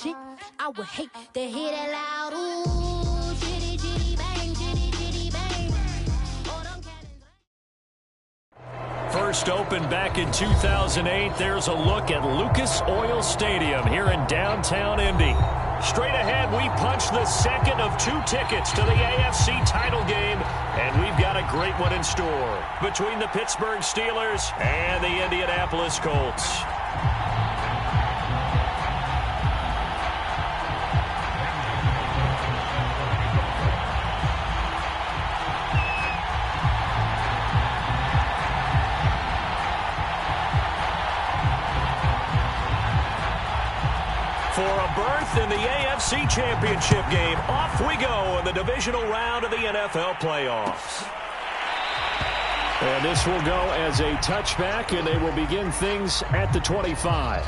shit. I would hate to hear that loud ooh, chitty chitty bang, chitty chitty bang. Oh, them cannons. First opened back in 2008. There's a look at Lucas Oil Stadium here in downtown Indy. Straight ahead, we punch the second of 2 tickets to the AFC title game, and we've got a great one in store between the Pittsburgh Steelers and the Indianapolis Colts. For a berth in the AFC Championship game, off we go in the divisional round of the NFL playoffs. And this will go as a touchback, and they will begin things at the 25.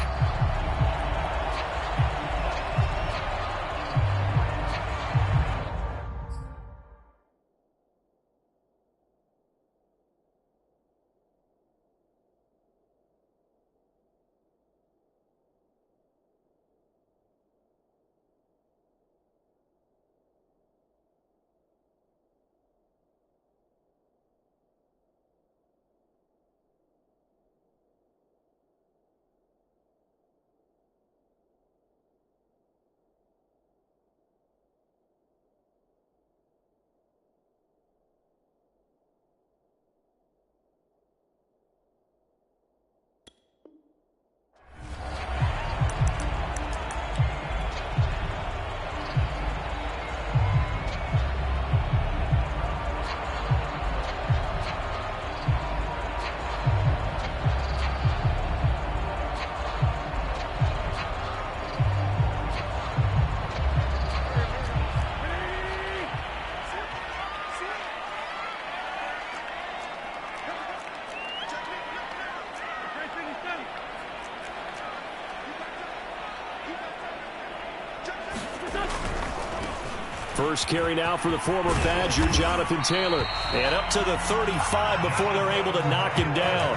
First carry now for the former Badger, Jonathan Taylor. And up to the 35 before they're able to knock him down.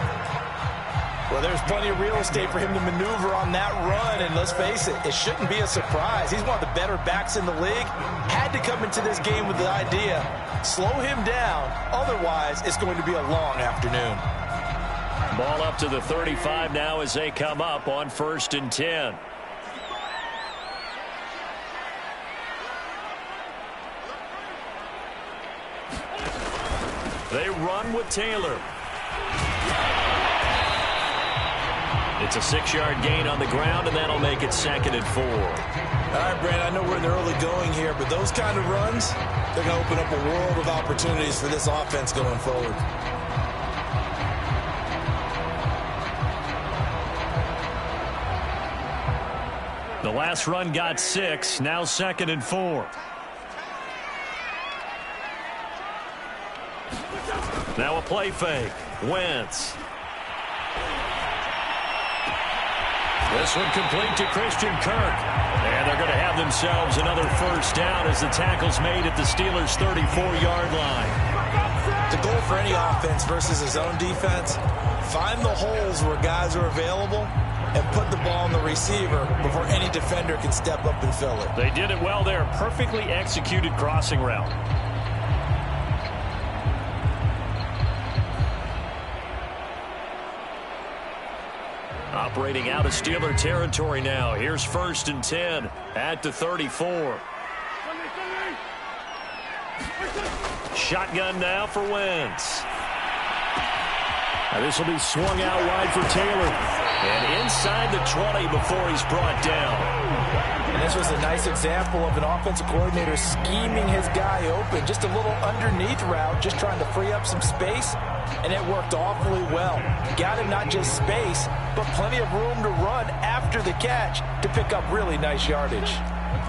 Well, there's plenty of real estate for him to maneuver on that run. And let's face it, it shouldn't be a surprise. He's one of the better backs in the league. Had to come into this game with the idea, slow him down. Otherwise, it's going to be a long afternoon. Ball up to the 35 now as they come up on 1st and 10. They run with Taylor. It's a 6-yard gain on the ground, and that'll make it 2nd and 4. All right, Brand, I know we're in the early going here, but those kind of runs, they're going to open up a world of opportunities for this offense going forward. The last run got 6, now 2nd and 4. Now a play fake. Wentz. This one complete to Christian Kirk. And they're going to have themselves another 1st down as the tackle's made at the Steelers' 34-yard line. The goal for any offense versus his own defense, find the holes where guys are available and put the ball on the receiver before any defender can step up and fill it. They did it well there. Perfectly executed crossing route. Operating out of Steeler territory now. Here's 1st and 10 at the 34. Shotgun now for Wentz. Now this will be swung out wide for Taylor. And inside the 20 before he's brought down. And this was a nice example of an offensive coordinator scheming his guy open. Just a little underneath route, just trying to free up some space. And it worked awfully well. Got him not just space, but plenty of room to run after the catch to pick up really nice yardage.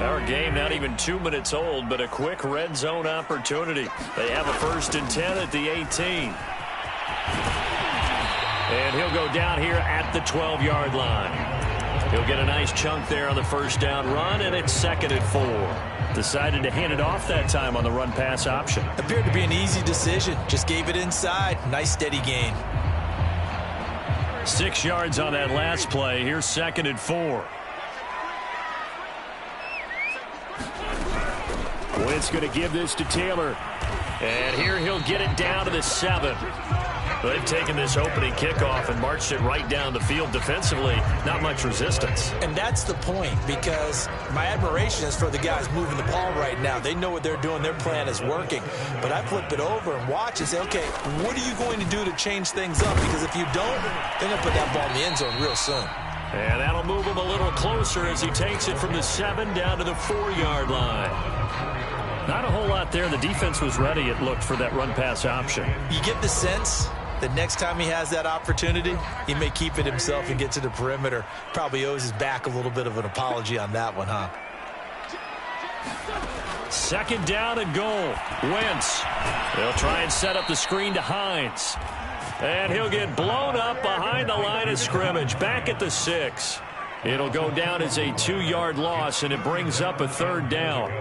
Our game not even 2 minutes old, but a quick red zone opportunity. They have a 1st and 10 at the 18. And he'll go down here at the 12-yard line. He'll get a nice chunk there on the 1st down run, and it's 2nd and 4. Decided to hand it off that time on the run-pass option. Appeared to be an easy decision. Just gave it inside. Nice steady gain. 6 yards on that last play. Here's 2nd and 4. It's going to give this to Taylor. And here he'll get it down to the 7. They've taken this opening kickoff and marched it right down the field defensively. Not much resistance. And that's the point, because my admiration is for the guys moving the ball right now. They know what they're doing. Their plan is working. But I flip it over and watch and say, okay, what are you going to do to change things up? Because if you don't, they're going to put that ball in the end zone real soon. And that'll move him a little closer as he takes it from the 7 down to the 4-yard line. Not a whole lot there. The defense was ready, it looked, for that run-pass option. You get the sense that next time he has that opportunity, he may keep it himself and get to the perimeter. Probably owes his back a little bit of an apology on that one, huh? 2nd down and goal. Wentz. They'll try and set up the screen to Hines. And he'll get blown up behind the line of scrimmage. Back at the 6. It'll go down as a 2-yard loss, and it brings up a 3rd down.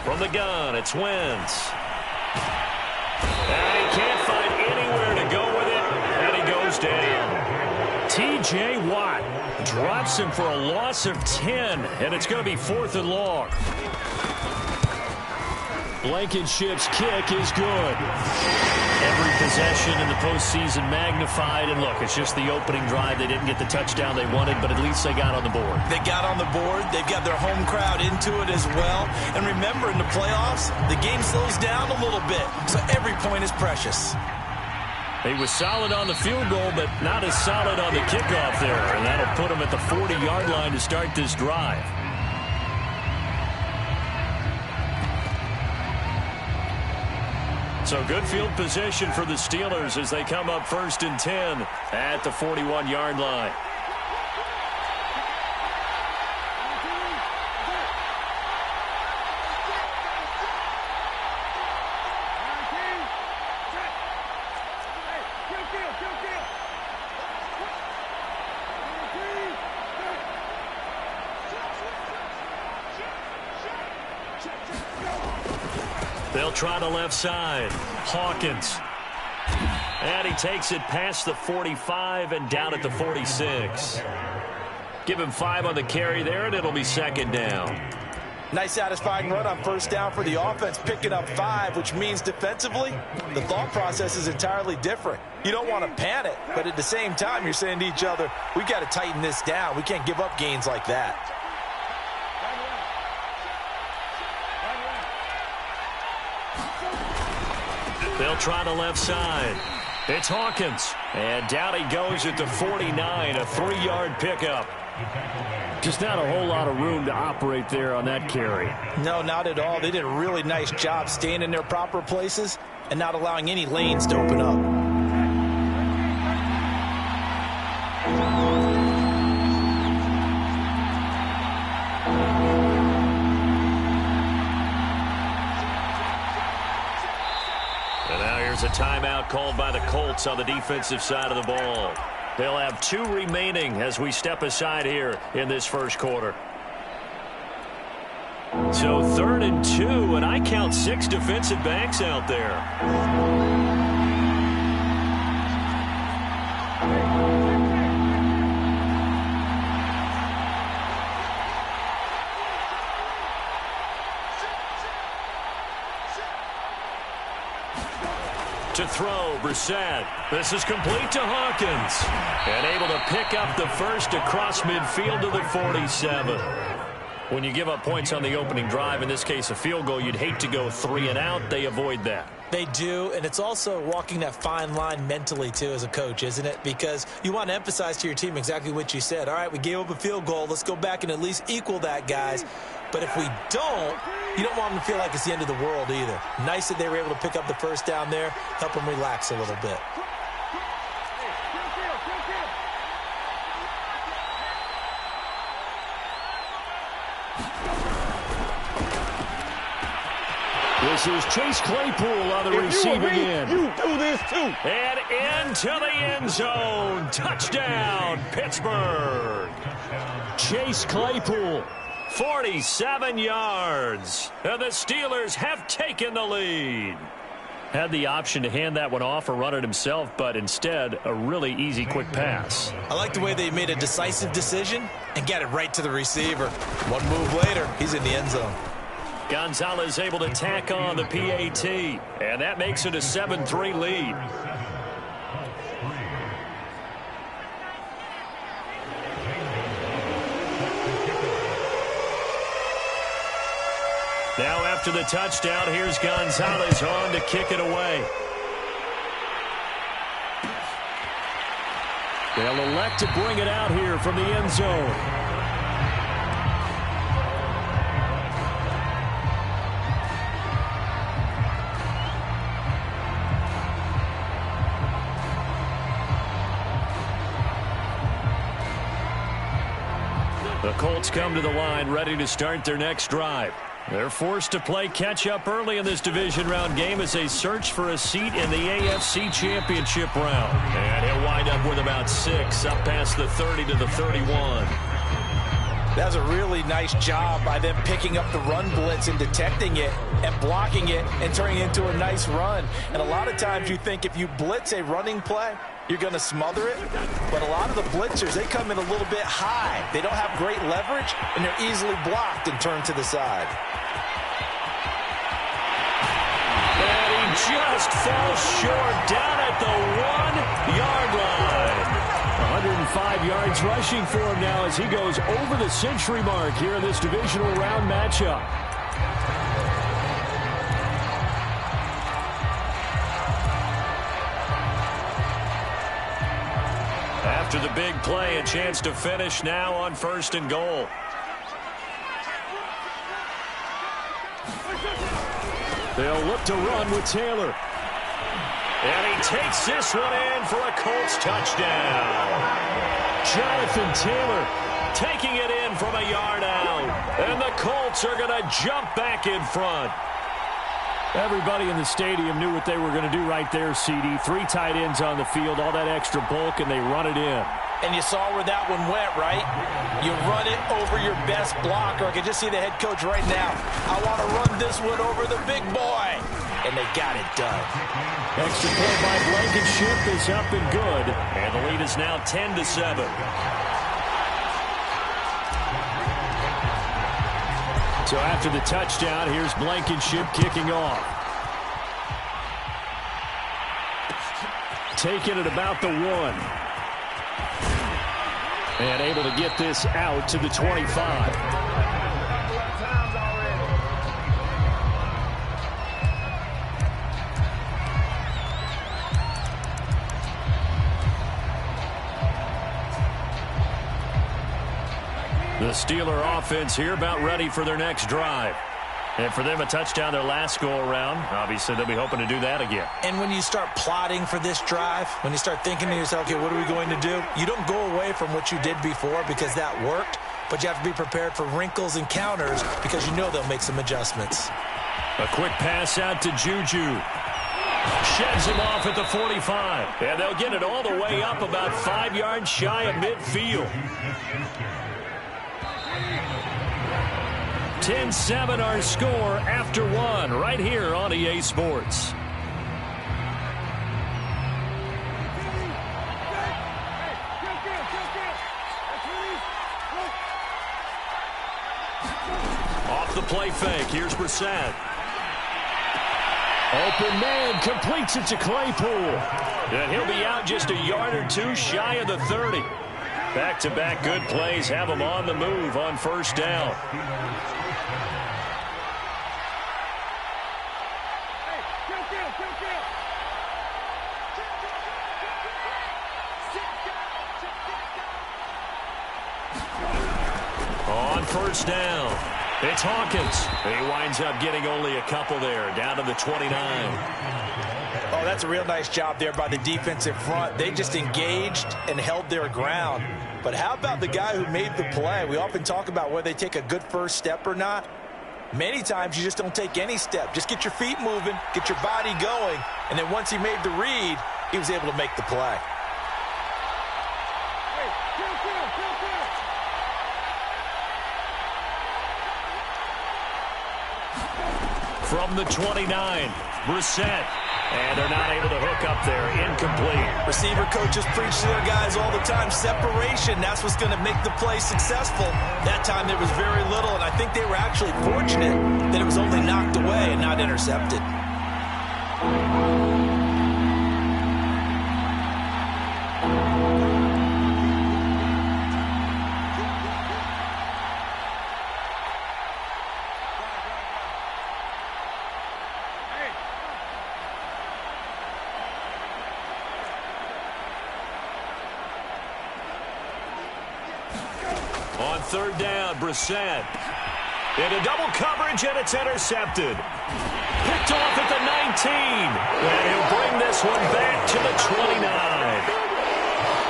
From the gun, it's Wentz. And he can't find anywhere to go with it, and he goes down. T.J. Watt drops him for a loss of 10, and it's going to be 4th and long. Blankenship's kick is good. Every possession in the postseason magnified. And look, it's just the opening drive. They didn't get the touchdown they wanted, but at least they got on the board. They got on the board. They've got their home crowd into it as well. And remember, in the playoffs, the game slows down a little bit. So every point is precious. He was solid on the field goal, but not as solid on the kickoff there. And that'll put him at the 40-yard line to start this drive. So good field position for the Steelers as they come up 1st and 10 at the 41-yard line. They'll try the left side. Hawkins. And he takes it past the 45 and down at the 46. Give him 5 on the carry there, and it'll be 2nd down. Nice satisfying run on 1st down for the offense, picking up 5, which means defensively, the thought process is entirely different. You don't want to panic, but at the same time, you're saying to each other, we got to tighten this down. We can't give up gains like that. They'll try the left side. It's Hawkins. And down he goes at the 49, a 3-yard pickup. Just not a whole lot of room to operate there on that carry. No, not at all. They did a really nice job staying in their proper places and not allowing any lanes to open up. A timeout called by the Colts on the defensive side of the ball. They'll have 2 remaining as we step aside here in this 1st quarter. So 3rd and 2, and I count 6 defensive backs out there. To throw, Brissett. This is complete to Hawkins. And able to pick up the 1st across midfield to the 47. When you give up points on the opening drive, in this case a field goal, you'd hate to go 3 and out. They avoid that. They do, and it's also walking that fine line mentally, too, as a coach, isn't it? Because you want to emphasize to your team exactly what you said. All right, we gave up a field goal. Let's go back and at least equal that, guys. But if we don't, you don't want them to feel like it's the end of the world either. Nice that they were able to pick up the 1st down there, help them relax a little bit. This is Chase Claypool on the receiving end. You do this too. And into the end zone. Touchdown, Pittsburgh. Chase Claypool, 47 yards. And the Steelers have taken the lead. Had the option to hand that one off or run it himself, but instead, a really easy, quick pass. I like the way they made a decisive decision and got it right to the receiver. One move later, he's in the end zone. Gonzalez able to tack on the PAT, and that makes it a 7-3 lead. Now after the touchdown, here's Gonzalez on to kick it away. They'll elect to bring it out here from the end zone. The Colts come to the line ready to start their next drive. They're forced to play catch-up early in this division round game as they search for a seat in the AFC Championship round. And he'll wind up with about 6, up past the 30 to the 31. That was a really nice job by them picking up the run blitz and detecting it and blocking it and turning it into a nice run. And a lot of times you think if you blitz a running play, you're going to smother it. But a lot of the blitzers, they come in a little bit high. They don't have great leverage, and they're easily blocked and turned to the side. And he just falls short down at the 1-yard line. 105 yards rushing for him now as he goes over the century mark here in this divisional round matchup. After the big play, a chance to finish now on 1st and goal. They'll look to run with Taylor. And he takes this one in for a Colts touchdown. Jonathan Taylor taking it in from a yard out. And the Colts are going to jump back in front. Everybody in the stadium knew what they were going to do right there, CD. 3 tight ends on the field, all that extra bulk, and they run it in. And you saw where that one went, right? You run it over your best blocker. I can just see the head coach right now. I want to run this one over the big boy. And they got it done. Extra point by Blankenship is up and good. And the lead is now 10-7. So after the touchdown, here's Blankenship kicking off. Taking it about the 1. And able to get this out to the 25. The Steeler offense here about ready for their next drive. And for them, a touchdown their last go-around. Obviously, they'll be hoping to do that again. And when you start plotting for this drive, when you start thinking to yourself, okay, what are we going to do? You don't go away from what you did before because that worked, but you have to be prepared for wrinkles and counters because you know they'll make some adjustments. A quick pass out to Juju. Sheds him off at the 45. And they'll get it all the way up about 5 yards shy of midfield. 10-7 our score after 1 right here on EA Sports. Off the play fake, here's Brissett. Open man completes it to Claypool. And he'll be out just a yard or 2 shy of the 30. Back-to-back good plays have him on the move on 1st down. On 1st down, it's Hawkins. He winds up getting only a couple there, down to the 29. Oh, that's a real nice job there by the defensive front. They just engaged and held their ground. But how about the guy who made the play? We often talk about whether they take a good first step or not. Many times you just don't take any step. Just get your feet moving, get your body going, and then once he made the read, he was able to make the play. From the 29, Brissett. And they're not able to hook up there. Incomplete. Receiver coaches preach to their guys all the time. Separation, that's what's going to make the play successful. That time there was very little, and I think they were actually fortunate that it was only knocked away and not intercepted. On third down, Brissett. Into double coverage, and it's intercepted. Picked off at the 19. And he'll bring this one back to the 29.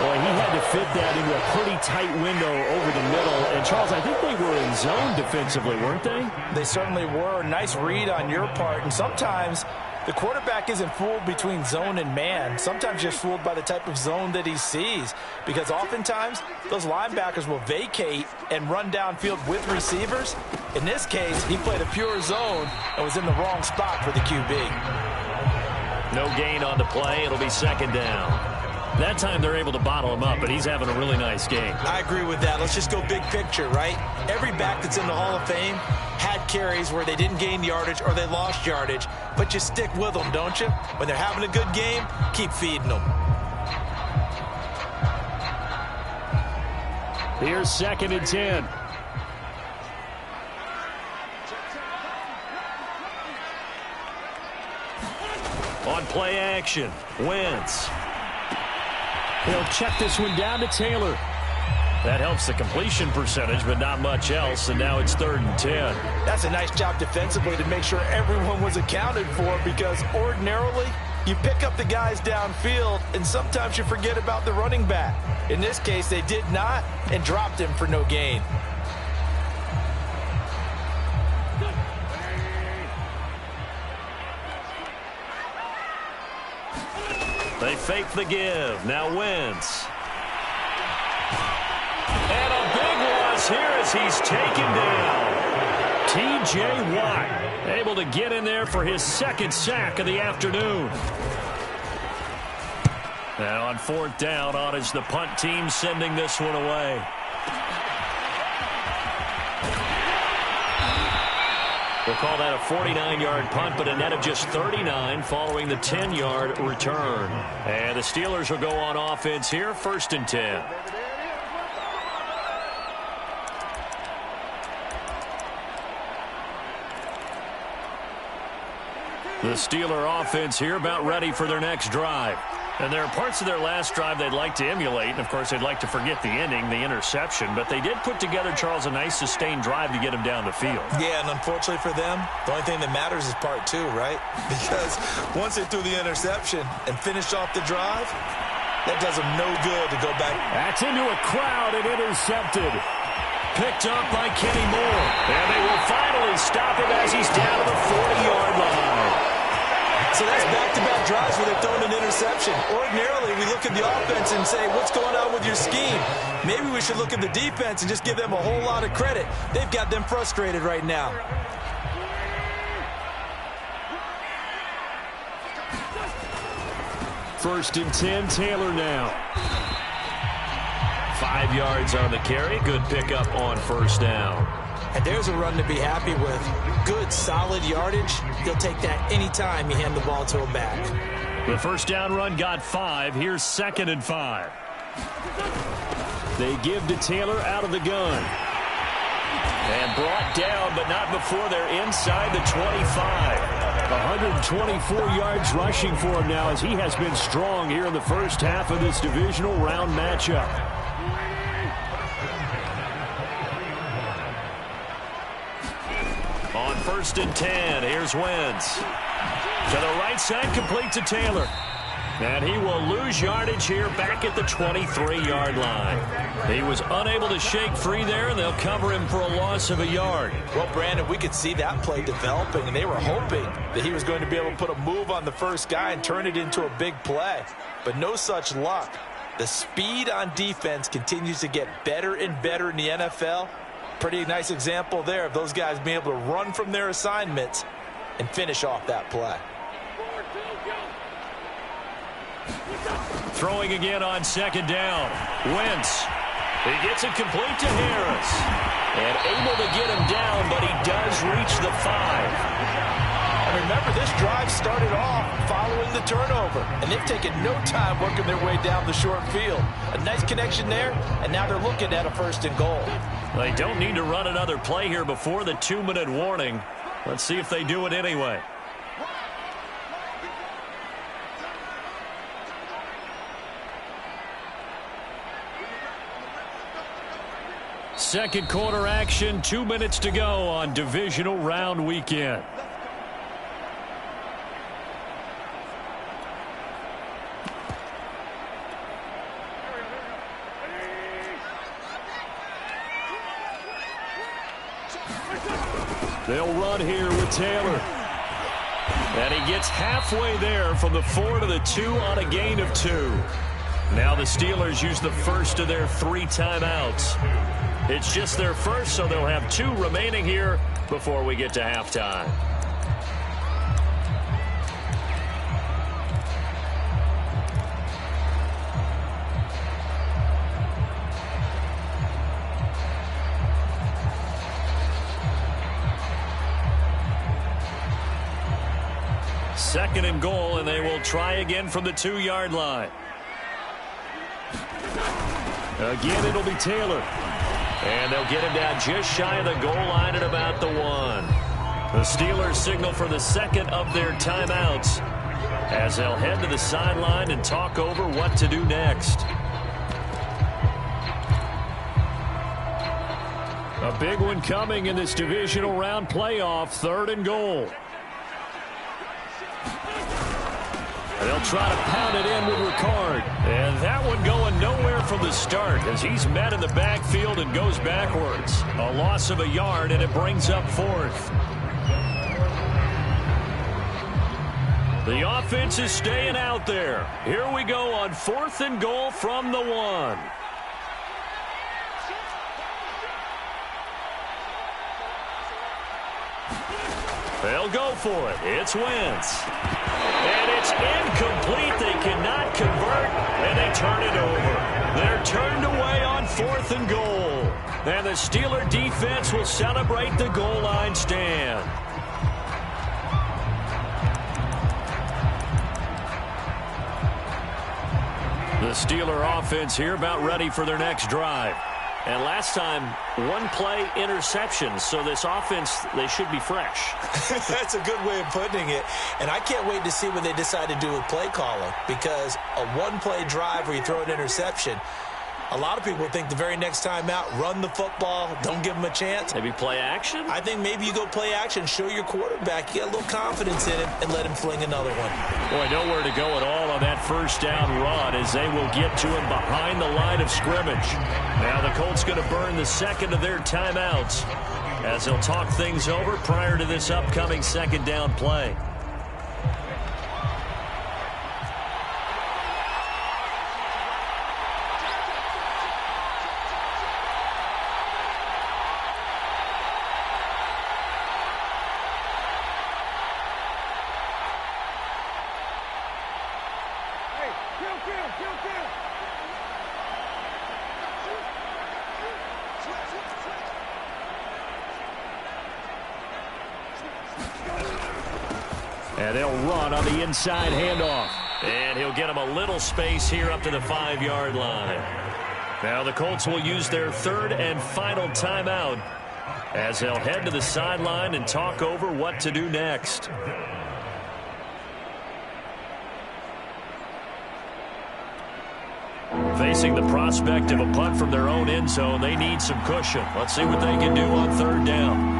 Boy, he had to fit that into a pretty tight window over the middle. And, Charles, I think they were in zone defensively, weren't they? They certainly were. Nice read on your part. And sometimes the quarterback isn't fooled between zone and man. Sometimes just fooled by the type of zone that he sees. Because oftentimes, those linebackers will vacate and run downfield with receivers. In this case, he played a pure zone and was in the wrong spot for the QB. No gain on the play. It'll be second down. That time they're able to bottle him up, but he's having a really nice game. I agree with that. Let's just go big picture, right? Every back that's in the Hall of Fame had carries where they didn't gain yardage or they lost yardage, but you stick with them, don't you? When they're having a good game, keep feeding them. Here's second and 10. On play action, Wentz. He'll check this one down to Taylor. That helps the completion percentage, but not much else, and now it's third and 10. That's a nice job defensively to make sure everyone was accounted for, because ordinarily you pick up the guys downfield, and sometimes you forget about the running back. In this case, they did not and dropped him for no gain. They fake the give. Now Wentz. And a big loss here as he's taken down. T.J. Watt able to get in there for his second sack of the afternoon. And on fourth down, on is the punt team sending this one away. We'll call that a 49-yard punt, but a net of just 39 following the 10-yard return. And the Steelers will go on offense here, first and 10. The Steeler offense here about ready for their next drive. And there are parts of their last drive they'd like to emulate. And, of course, they'd like to forget the ending, the interception. But they did put together, Charles, a nice sustained drive to get them down the field. Yeah, and unfortunately for them, the only thing that matters is part two, right? Because once they threw the interception and finished off the drive, that does them no good to go back. That's into a crowd and intercepted. Picked up by Kenny Moore. And they will finally stop him as he's down to the 40-yard line. So that's back-to-back drives where they're throwing an interception. Ordinarily, we look at the offense and say, what's going on with your scheme? Maybe we should look at the defense and just give them a whole lot of credit. They've got them frustrated right now. First and 10, Taylor now. 5 yards on the carry. Good pickup on first down. And there's a run to be happy with. Good, solid yardage. He'll take that anytime you hand the ball to him back. The first down run got 5. Here's second and 5. They give to Taylor out of the gun. And brought down, but not before they're inside the 25. 124 yards rushing for him now as he has been strong here in the first half of this divisional round matchup. On first and 10, here's Wentz. To the right side, complete to Taylor. And he will lose yardage here back at the 23-yard line. He was unable to shake free there, and they'll cover him for a loss of a yard. Well, Brandon, we could see that play developing, and they were hoping that he was going to be able to put a move on the first guy and turn it into a big play. But no such luck. The speed on defense continues to get better and better in the NFL. Pretty nice example there of those guys being able to run from their assignments and finish off that play. Throwing again on second down. Wentz. He gets it complete to Harris. And able to get him down, but he does reach the 5. And remember, this drive started off following the turnover. And they've taken no time working their way down the short field. A nice connection there, and now they're looking at a 1st and goal. They don't need to run another play here before the 2-minute warning. Let's see if they do it anyway. Second quarter action, 2 minutes to go on divisional round weekend. They'll run here with Taylor. And he gets halfway there from the 4 to the 2 on a gain of 2. Now the Steelers use the first of their 3 timeouts. It's just their first, so they'll have 2 remaining here before we get to halftime. Second and goal, and they will try again from the 2-yard line. Again, it'll be Taylor. And they'll get him down just shy of the goal line at about the 1. The Steelers signal for the second of their timeouts as they'll head to the sideline and talk over what to do next. A big one coming in this divisional round playoff, 3rd and goal. They'll try to pound it in with Ricard. And that one going nowhere from the start as he's met in the backfield and goes backwards. A loss of a yard, and it brings up 4th. The offense is staying out there. Here we go on 4th and goal from the 1. They'll go for it. It's Wentz. And it's incomplete. They cannot convert, and they turn it over. They're turned away on 4th and goal. And the Steeler defense will celebrate the goal line stand. The Steeler offense here about ready for their next drive. And last time, 1-play interception. So this offense, they should be fresh. That's a good way of putting it. And I can't wait to see what they decide to do with play calling. Because a 1-play drive where you throw an interception, a lot of people think the very next time out, run the football, don't give them a chance. Maybe play action? I think maybe you go play action, show your quarterback you got a little confidence in him, and let him fling another one. Boy, nowhere to go at all on that first down run as they will get to him behind the line of scrimmage. Now the Colts going to burn the second of their timeouts as they'll talk things over prior to this upcoming second down play. And they'll run on the inside handoff. And he'll get him a little space here up to the 5-yard line. Now the Colts will use their 3rd and final timeout as they'll head to the sideline and talk over what to do next. Facing the prospect of a punt from their own end zone, they need some cushion. Let's see what they can do on 3rd down.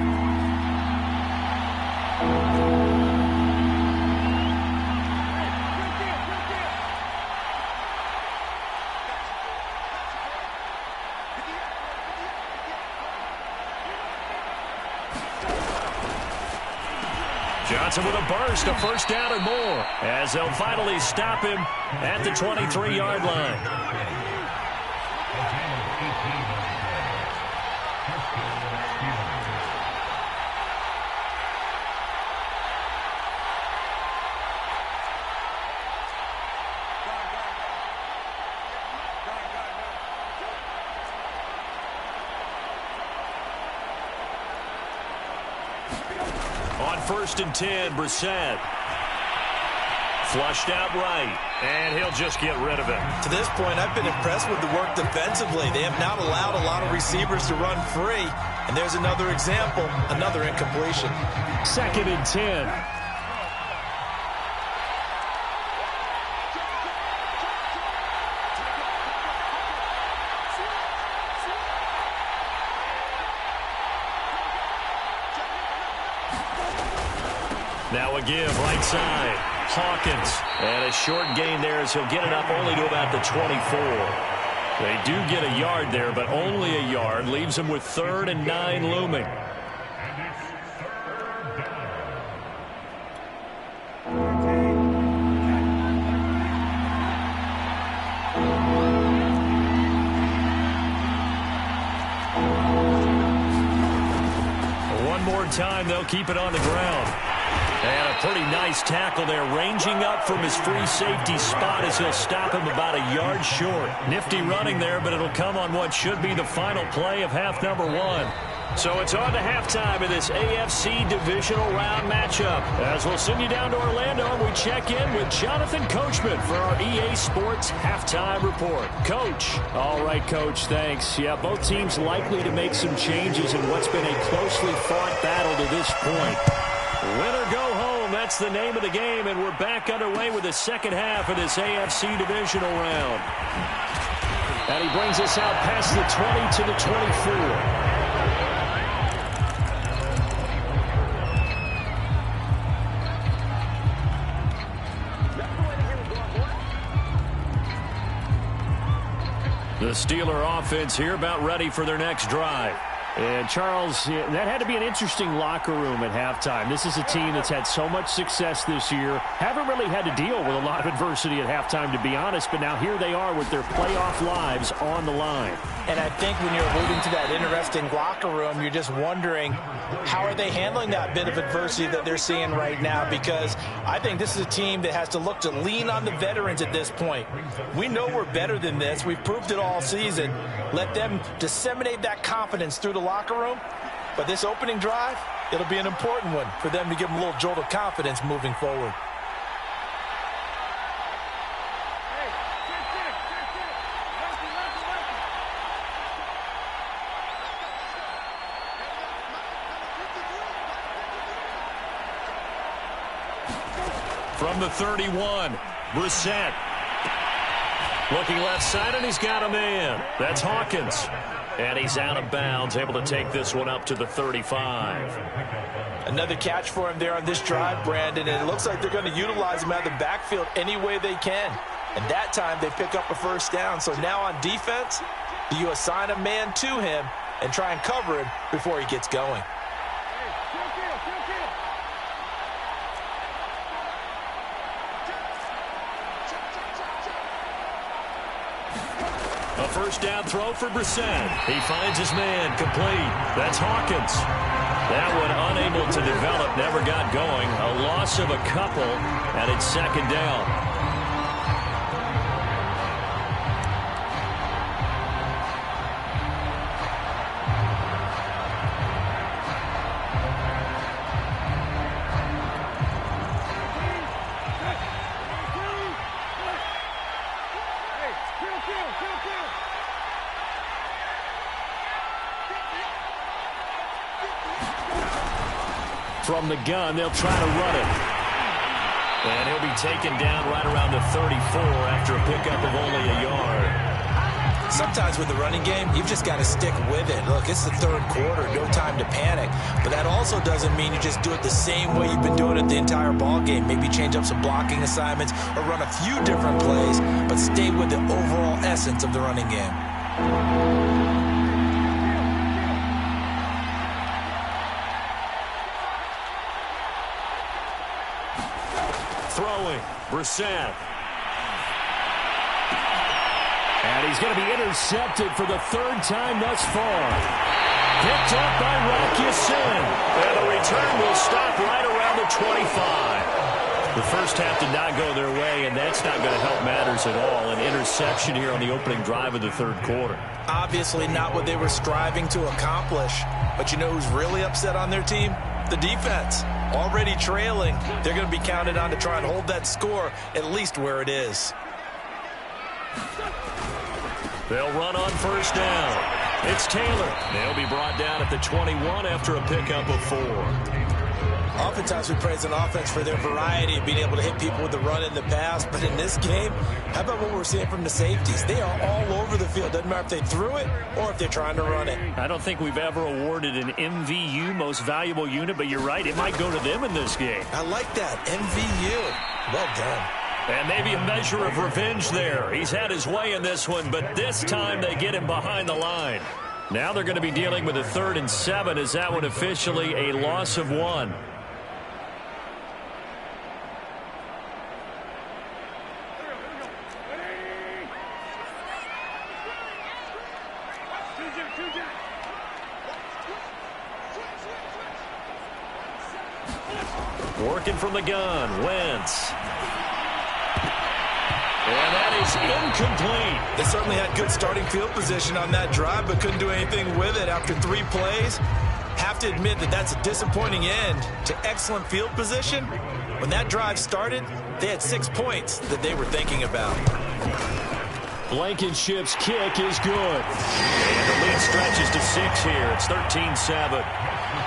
Johnson with a burst, a first down and more, as they'll finally stop him at the 23-yard line. On 1st and 10, Brissett. Flushed out right, and he'll just get rid of it. To this point, I've been impressed with the work defensively. They have not allowed a lot of receivers to run free. And there's another example, another incompletion. 2nd and 10. Now a give, right side. Hawkins. And a short gain there as he'll get it up only to about the 24. They do get a yard there, but only a yard. Leaves them with 3rd and 9 looming. One more time, they'll keep it on the ground. And a pretty nice tackle there, ranging up from his free safety spot as he'll stop him about a yard short. Nifty running there, but it'll come on what should be the final play of half number 1. So it's on to halftime in this AFC divisional round matchup. As we'll send you down to Orlando, and we check in with Jonathan Coachman for our EA Sports halftime report. Coach. All right, Coach, thanks. Yeah, both teams likely to make some changes in what's been a closely fought battle to this point. Win or go home, that's the name of the game, and we're back underway with the second half of this AFC divisional round. And he brings us out past the 20 to the 24. The Steeler offense here about ready for their next drive. And, Charles, that had to be an interesting locker room at halftime. This is a team that's had so much success this year. Haven't really had to deal with a lot of adversity at halftime, to be honest. But now here they are with their playoff lives on the line. And I think when you're alluding to that interesting locker room, you're just wondering how are they handling that bit of adversity that they're seeing right now, because I think this is a team that has to look to lean on the veterans at this point. We know we're better than this. We've proved it all season. Let them disseminate that confidence through the locker room. But this opening drive, it'll be an important one for them to give them a little jolt of confidence moving forward. From the 31, Brissett. Looking left side, and he's got a man. That's Hawkins. And he's out of bounds, able to take this one up to the 35. Another catch for him there on this drive, Brandon, and it looks like they're going to utilize him out of the backfield any way they can. And that time they pick up a first down. So now on defense, do you assign a man to him and try and cover him before he gets going? A first down throw for Brissett. He finds his man, complete. That's Hawkins. That one unable to develop, never got going. A loss of a couple, and it's second down. From the gun, they'll try to run it. And he'll be taken down right around the 34 after a pickup of only a yard. Sometimes with the running game, you've just got to stick with it. Look, it's the third quarter, no time to panic. But that also doesn't mean you just do it the same way you've been doing it the entire ball game. Maybe change up some blocking assignments or run a few different plays, but stay with the overall essence of the running game. Brissett. And he's going to be intercepted for the third time thus far. Picked up by Rakusin. And the return will stop right around the 25. The first half did not go their way, and that's not going to help matters at all. An interception here on the opening drive of the third quarter. Obviously not what they were striving to accomplish. But you know who's really upset on their team? The defense. Already trailing. They're going to be counted on to try and hold that score at least where it is. They'll run on first down. It's Taylor. They'll be brought down at the 21 after a pickup of 4. Oftentimes we praise an offense for their variety of being able to hit people with the run and the pass. But in this game, how about what we're seeing from the safeties? They are all over the field. Doesn't matter if they threw it or if they're trying to run it. I don't think we've ever awarded an MVU, most valuable unit, but you're right. It might go to them in this game. I like that. MVU. Well done. And maybe a measure of revenge there. He's had his way in this one, but this time they get him behind the line. Now they're going to be dealing with a 3rd and 7 as that one officially a loss of 1. Working from the gun, Wentz. And that is incomplete. They certainly had good starting field position on that drive, but couldn't do anything with it after 3 plays. Have to admit that that's a disappointing end to excellent field position. When that drive started, they had 6 points that they were thinking about. Blankenship's kick is good. And the lead stretches to 6 here. It's 13-7.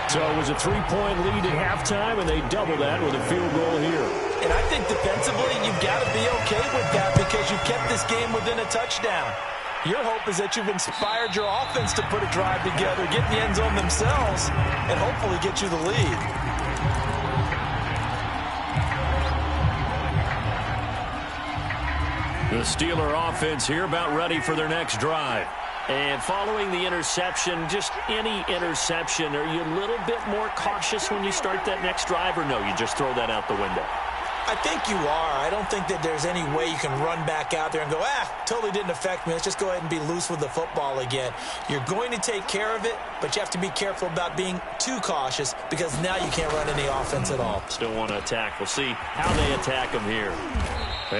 So it was a 3-point lead at halftime, and they double that with a field goal here. And I think defensively, you've got to be okay with that because you kept this game within a touchdown. Your hope is that you've inspired your offense to put a drive together, get in the end zone themselves, and hopefully get you the lead. The Steeler offense here about ready for their next drive. And following the interception, just any interception, are you a little bit more cautious when you start that next drive, or no, you just throw that out the window? I think you are. I don't think that there's any way you can run back out there and go, totally didn't affect me. Let's just go ahead and be loose with the football again. You're going to take care of it, but you have to be careful about being too cautious because now you can't run any offense at all. Still want to attack. We'll see how they attack him here.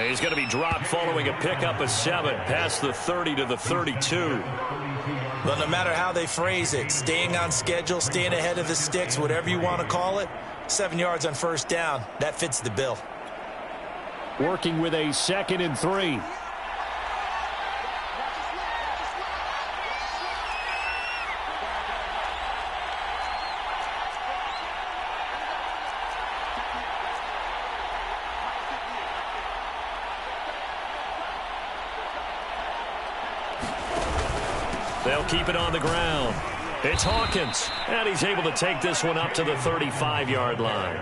He's going to be dropped following a pickup of 7 past the 30 to the 32. Well, no matter how they phrase it, staying on schedule, staying ahead of the sticks, whatever you want to call it, 7 yards on first down, that fits the bill. Working with a 2nd and 3. They'll keep it on the ground. It's Hawkins, and he's able to take this one up to the 35-yard line.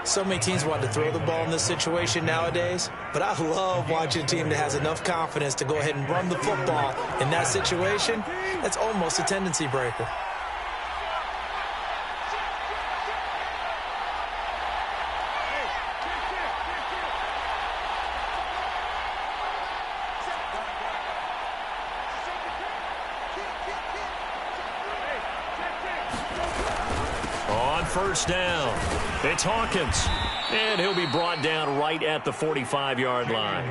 So many teams want to throw the ball in this situation nowadays, but I love watching a team that has enough confidence to go ahead and run the football in that situation. That's almost a tendency breaker. First down. It's Hawkins. And he'll be brought down right at the 45-yard line.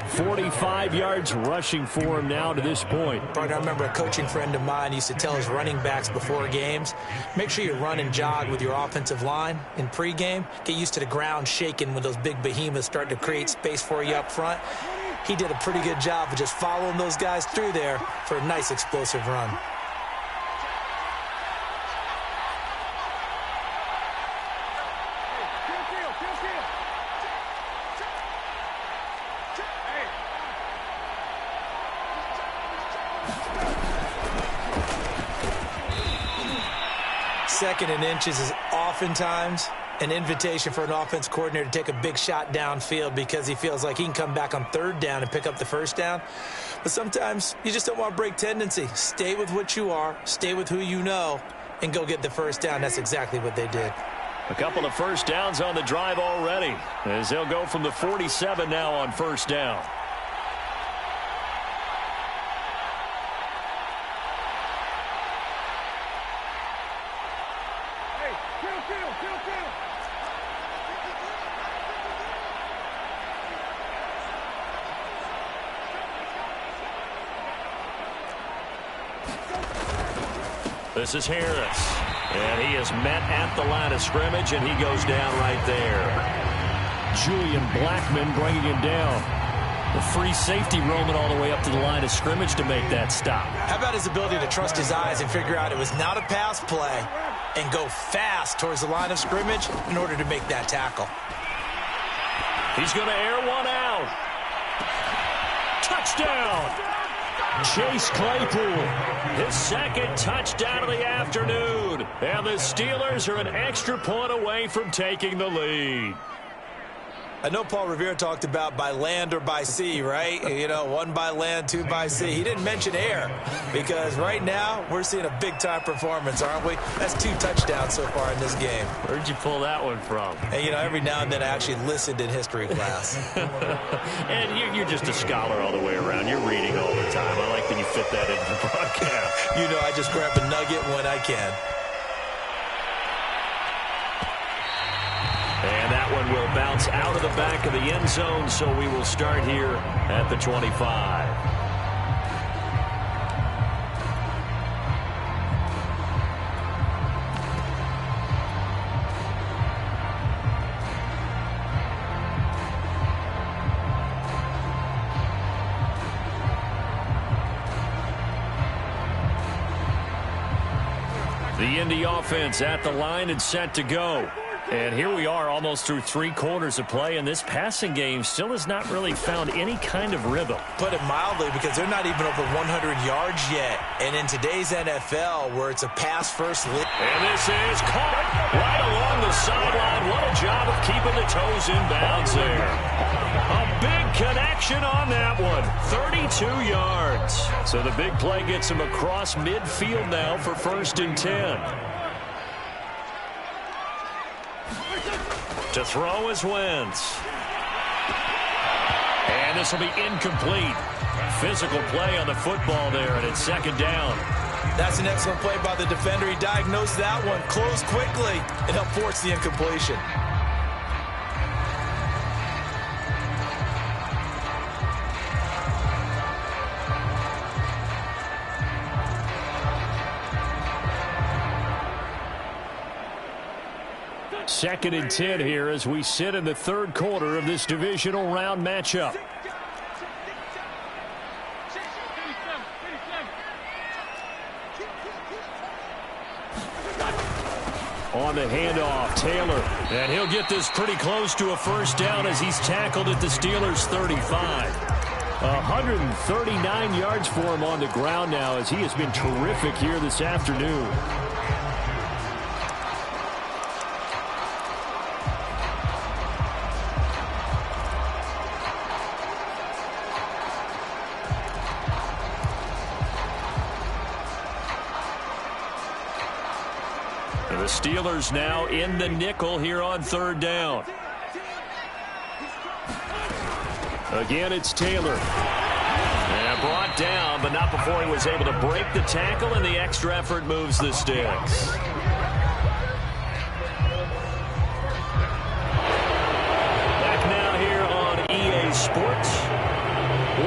45 yards rushing for him now to this point. Partner, I remember a coaching friend of mine used to tell his running backs before games, make sure you run and jog with your offensive line in pregame. Get used to the ground shaking when those big behemoths start to create space for you up front. He did a pretty good job of just following those guys through there for a nice explosive run. Second and inches is oftentimes an invitation for an offense coordinator to take a big shot downfield because he feels like he can come back on 3rd down and pick up the first down. But sometimes you just don't want to break tendency. Stay with what you are, stay with who you know, and go get the first down. That's exactly what they did. A couple of first downs on the drive already, as they'll go from the 47 now on first down. This is Harris. And he is met at the line of scrimmage, and he goes down right there. Julian Blackman bringing him down. The free safety roaming all the way up to the line of scrimmage to make that stop. How about his ability to trust his eyes and figure out it was not a pass play and go fast towards the line of scrimmage in order to make that tackle. He's going to air one out. Touchdown! Chase Claypool, his second touchdown of the afternoon. And the Steelers are an extra point away from taking the lead. I know Paul Revere talked about by land or by sea, right? You know, one by land, two by sea. He didn't mention air because right now we're seeing a big-time performance, aren't we? That's 2 touchdowns so far in this game. Where'd you pull that one from? And, you know, every now and then I actually listened in history class. And you're just a scholar all the way around. You're reading all the time. I like that you fit that into the broadcast. You know, I just grab a nugget when I can. And that one will bounce out of the back of the end zone, so we will start here at the 25. The Indy offense at the line and set to go. And here we are almost through 3 quarters of play, and this passing game still has not really found any kind of rhythm. Put it mildly, because they're not even over 100 yards yet. And in today's NFL, where it's a pass-first league. And this is caught right along the sideline. What a job of keeping the toes in bounds there. A big connection on that one. 32 yards. So the big play gets him across midfield now for 1st and 10. To throw is Wentz. And this will be incomplete. Physical play on the football there, and it's 2nd down. That's an excellent play by the defender. He diagnosed that one, closed quickly, and helped force the incompletion. Second and 10 here as we sit in the 3rd quarter of this divisional round matchup. On the handoff, Taylor. And he'll get this pretty close to a 1st down as he's tackled at the Steelers' 35. 139 yards for him on the ground now as he has been terrific here this afternoon. The Steelers now in the nickel here on 3rd down. Again, it's Taylor. And brought down, but not before he was able to break the tackle, and the extra effort moves the sticks. Back now here on EA Sports.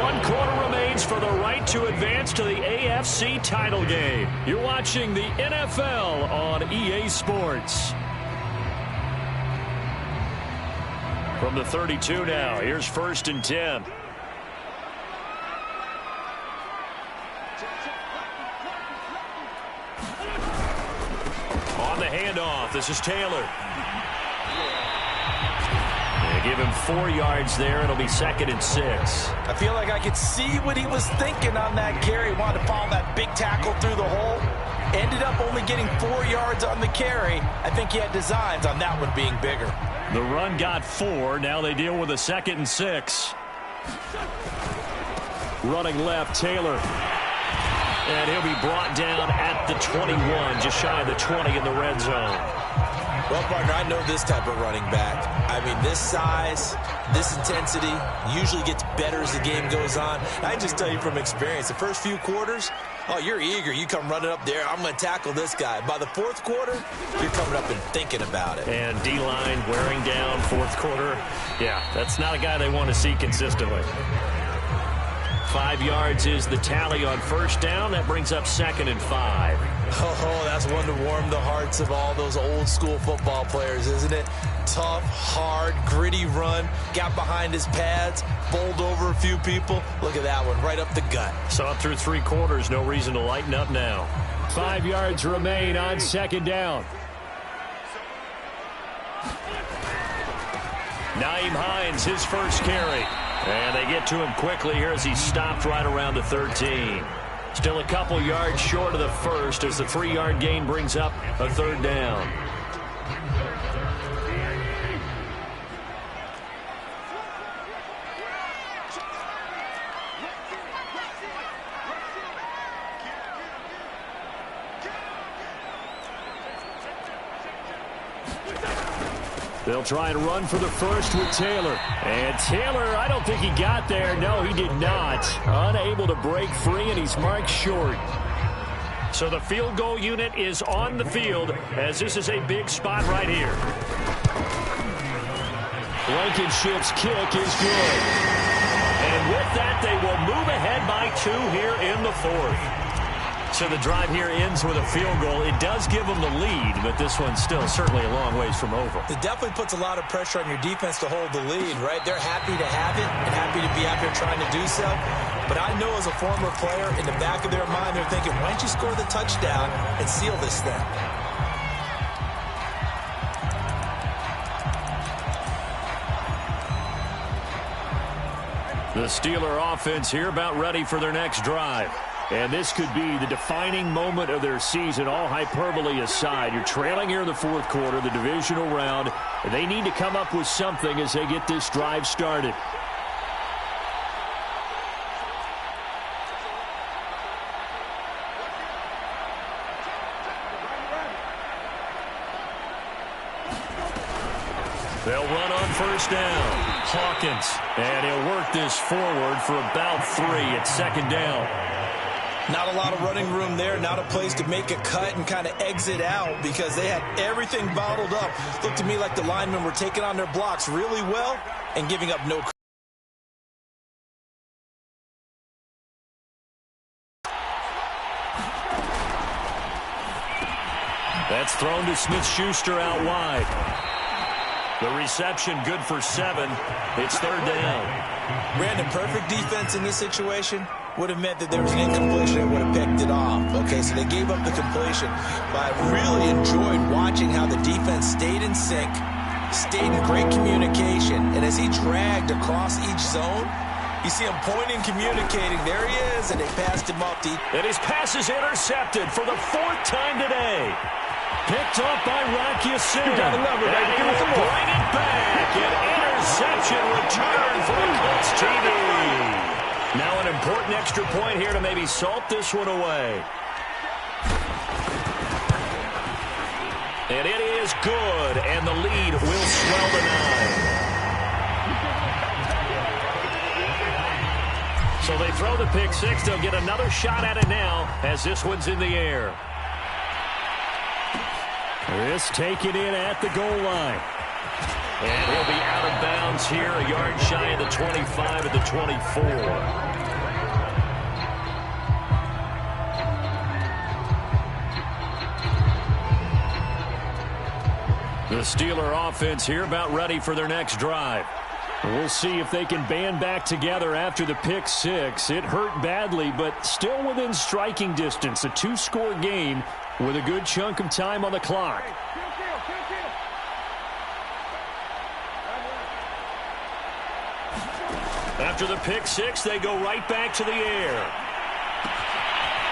1 quarter remains for the right to advance to the AFC title game. You're watching the NFL on EA Sports. From the 32 now, here's 1st and 10. On the handoff, this is Taylor. Give him 4 yards there. It'll be 2nd and 6. I feel like I could see what he was thinking on that carry. He wanted to follow that big tackle through the hole. Ended up only getting 4 yards on the carry. I think he had designs on that one being bigger. The run got 4. Now they deal with a 2nd and 6. Running left, Taylor. And he'll be brought down at the 21, just shy of the 20 in the red zone. Well, partner, I know this type of running back. I mean, this size, this intensity usually gets better as the game goes on. I just tell you from experience, the first few quarters, oh, you're eager. You come running up there, I'm going to tackle this guy. By the fourth quarter, you're coming up and thinking about it. And D-line wearing down fourth quarter. Yeah, that's not a guy they want to see consistently. 5 yards is the tally on first down. That brings up 2nd and 5. Oh, that's one to warm the hearts of all those old school football players, isn't it? Tough, hard, gritty run. Got behind his pads, bowled over a few people. Look at that one, right up the gut. Saw it through 3 quarters. No reason to lighten up now. 5 yards remain on 2nd down. Nyheim Hines, his first carry. And they get to him quickly here as he stopped right around the 13. Still a couple yards short of the first as the 3-yard gain brings up a 3rd down. They'll try and run for the first with Taylor. And Taylor, I don't think he got there. No, he did not. Unable to break free, and he's marked short. So the field goal unit is on the field as this is a big spot right here. Blankenship's kick is good. And with that, they will move ahead by 2 here in the 4th. So the drive here ends with a field goal. It does give them the lead, but this one's still certainly a long ways from over. It definitely puts a lot of pressure on your defense to hold the lead, right? They're happy to have it and happy to be out there trying to do so. But I know as a former player, in the back of their mind, they're thinking, why don't you score the touchdown and seal this thing? The Steeler offense here about ready for their next drive. And this could be the defining moment of their season, all hyperbole aside. You're trailing here in the 4th quarter, the divisional round. They need to come up with something as they get this drive started. They'll run on first down. Hawkins. And he'll work this forward for about 3 at 2nd down. Not a lot of running room there, not a place to make a cut and kind of exit out because they had everything bottled up. Looked to me like the linemen were taking on their blocks really well and giving up no. That's thrown to Smith-Schuster out wide. The reception good for 7. It's 3rd down. Brandon, perfect defense in this situation would have meant that there was an incompletion and would have picked it off. Okay, so they gave up the completion. But I really enjoyed watching how the defense stayed in sync, stayed in great communication, and as he dragged across each zone, you see him pointing, communicating. There he is, and they passed him off deep. And his pass is intercepted for the 4th time today. Picked off by Rocky Sin. And he will bring it back. An interception return for the Colts TV. Now an important extra point here to maybe salt this one away. And it is good, and the lead will swell to 9. So they throw the pick 6. They'll get another shot at it now as this one's in the air. This taken in at the goal line. And he'll be out of bounds here, a yard shy of the 25 at the 24. The Steeler offense here about ready for their next drive. We'll see if they can band back together after the pick 6. It hurt badly, but still within striking distance. A 2-score game with a good chunk of time on the clock. After the pick 6, they go right back to the air.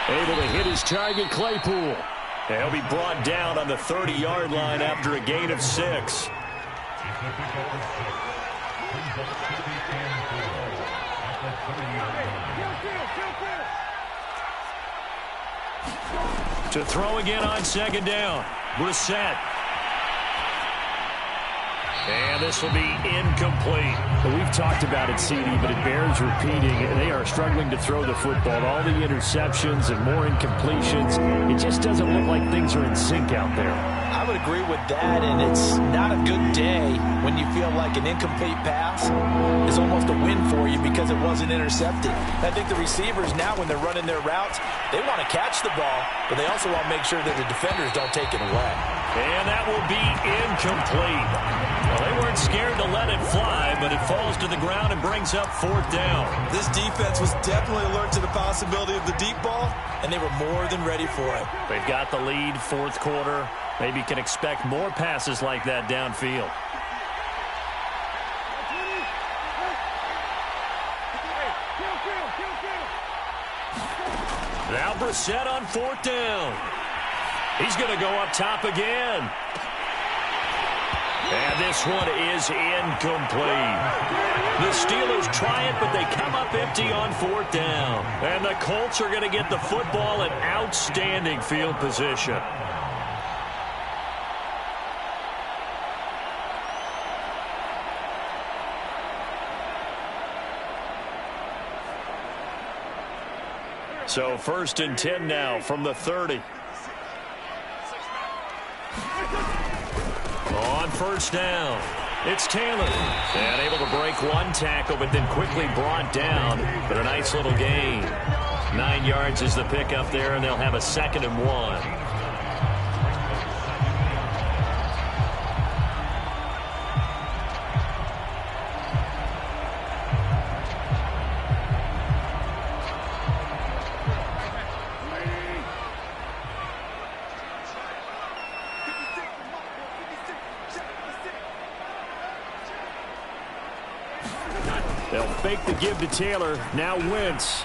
Able to hit his target, Claypool. He'll be brought down on the 30-yard line after a gain of 6. To throw again on 2nd down. Brissett. And this will be incomplete. Well, we've talked about it, CD, but it bears repeating. They are struggling to throw the football. All the interceptions and more incompletions. It just doesn't look like things are in sync out there. I would agree with that, and it's not a good day when you feel like an incomplete pass is almost a win for you because it wasn't intercepted. I think the receivers now, when they're running their routes, they want to catch the ball, but they also want to make sure that the defenders don't take it away. And that will be incomplete. Well, they weren't scared to let it fly, but it falls to the ground and brings up 4th down. This defense was definitely alert to the possibility of the deep ball, and they were more than ready for it. They've got the lead, 4th quarter. Maybe can expect more passes like that downfield. Now Brissett on 4th down. He's going to go up top again. And this one is incomplete. The Steelers try it, but they come up empty on 4th down. And the Colts are going to get the football in outstanding field position. So 1st and 10 now from the 30. On 1st down, it's Taylor. And able to break one tackle, but then quickly brought down. But a nice little gain. 9 yards is the pickup there, and they'll have a 2nd and 1. They'll fake the give to Taylor. Now Wentz.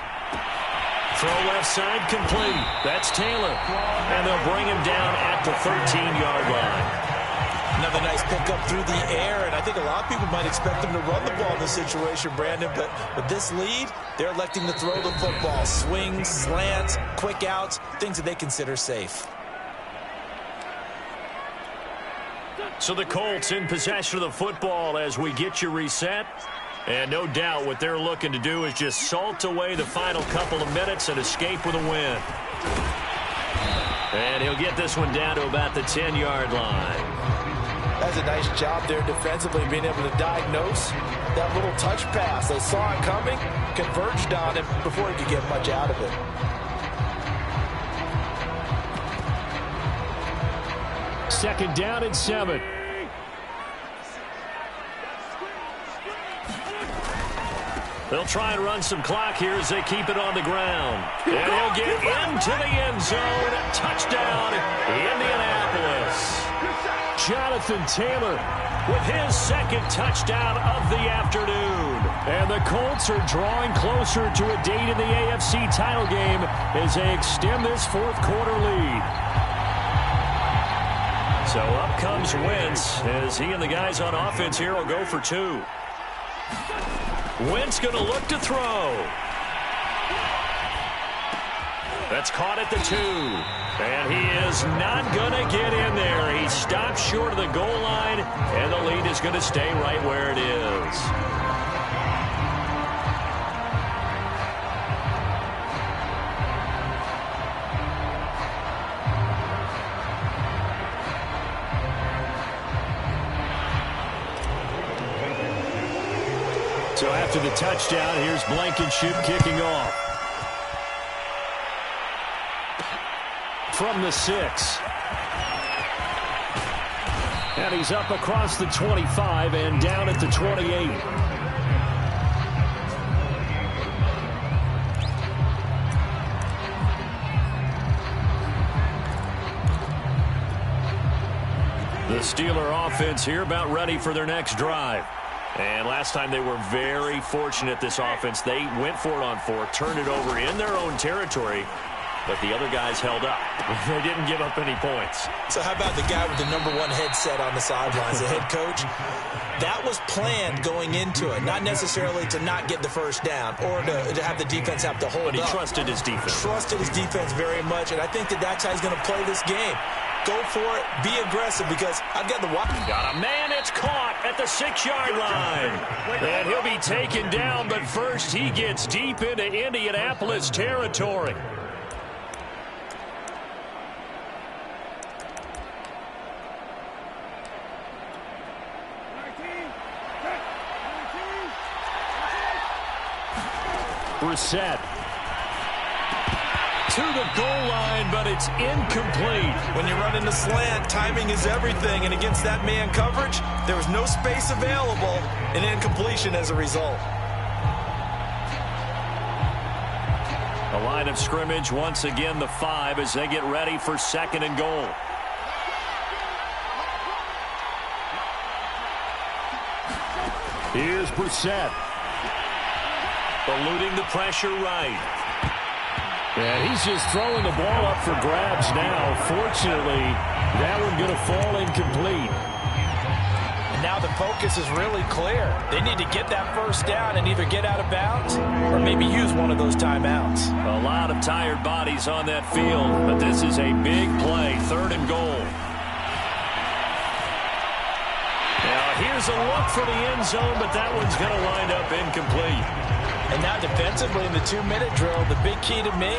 Throw left side complete. That's Taylor. And they'll bring him down at the 13-yard line. Another nice pickup through the air, and I think a lot of people might expect them to run the ball in this situation, Brandon, but with this lead, they're electing to throw the football. Swings, slants, quick outs, things that they consider safe. So the Colts in possession of the football as we get you reset. And no doubt what they're looking to do is just salt away the final couple of minutes and escape with a win. And he'll get this one down to about the 10-yard line. That's a nice job there defensively, being able to diagnose that little touch pass. They saw it coming, converged on it before he could get much out of it. Second down and 7. They'll try and run some clock here as they keep it on the ground. And he'll get into the end zone. Touchdown, Indianapolis. Jonathan Taylor with his 2nd touchdown of the afternoon. And the Colts are drawing closer to a date in the AFC title game as they extend this 4th quarter lead. So up comes Wentz as he and the guys on offense here will go for 2. Wentz going to look to throw. That's caught at the 2. And he is not going to get in there. He stops short of the goal line, and the lead is going to stay right where it is. So after the touchdown, here's Blankenship kicking off. From the 6. And he's up across the 25 and down at the 28. The Steeler offense here about ready for their next drive. And last time they were very fortunate, this offense. They went for it on 4, turned it over in their own territory, but the other guys held up. They didn't give up any points. So how about the guy with the #1 headset on the sidelines, the head coach? That was planned going into it, not necessarily to not get the first down or to have the defense have to hold up. But he trusted his defense. Trusted his defense very much, and I think that's how he's going to play this game. go for it, be aggressive, because I've got the watch. Got a man, it's caught at the 6-yard line. And he'll be taken down, but first he gets deep into Indianapolis territory. Brissett to the goal line, but it's incomplete. When you're running the slant, timing is everything, and against that man coverage, there was no space available, and incompletion as a result. A line of scrimmage, once again the 5 as they get ready for 2nd and goal. Here's Brissett. Eluding the pressure right. And he's just throwing the ball up for grabs now. Fortunately, that one going to fall incomplete. And now the focus is really clear. They need to get that first down and either get out of bounds or maybe use one of those timeouts. A lot of tired bodies on that field, but this is a big play. 3rd and goal. Now here's a look for the end zone, but that one's going to wind up incomplete. And now defensively in the 2-minute drill, the big key to me,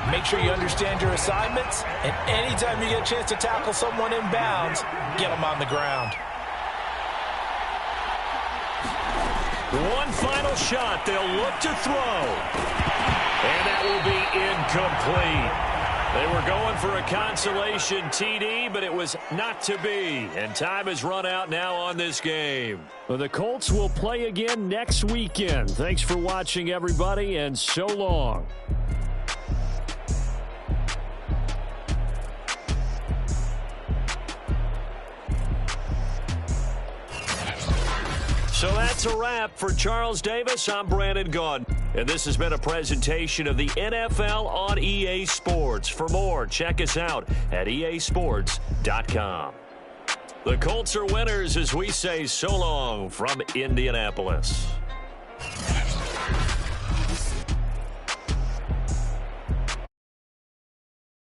make sure you understand your assignments, and anytime you get a chance to tackle someone in bounds, get them on the ground. One final shot. They'll look to throw. And that will be incomplete. They were going for a consolation TD, but it was not to be. And time has run out now on this game. Well, the Colts will play again next weekend. Thanks for watching, everybody, and so long. So that's a wrap for Charles Davis. I'm Brandon Gaudin. And this has been a presentation of the NFL on EA Sports. For more, check us out at easports.com. The Colts are winners as we say so long from Indianapolis.